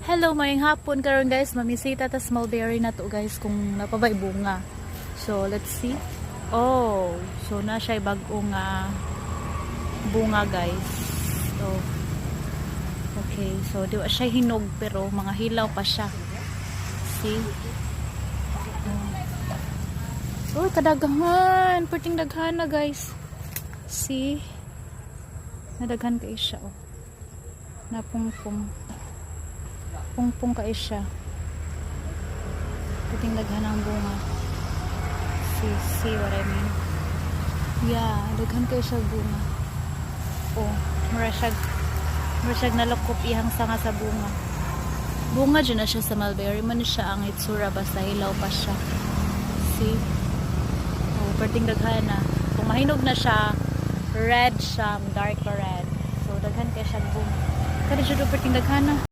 Hello, mayang hapon karon guys. Mamisita ta mulberry na to guys kung napabay bunga. So, let's see. Oh, so na siya bagong bunga guys. So, okay. So, di ba siya hinog pero mga hilaw pa siya. See? Oh, kadaghan. Perting daghan na guys. See? Nadaghan kayo siya oh. Napungpong. Pungpong kayo siya. Puting daghan ang bunga. See what I mean? Yeah, daghan kayo siya bunga. Oh, murasag nalakop ihang sanga sa bunga. Bunga dyan na siya sa mulberry. Man siya ang itsura basta hilaw pa siya. See? Oh, perting daghan na. Kung mahinog na siya, red siya, dark red. So, daghan kayo siya bunga. Kada siya perting daghan na.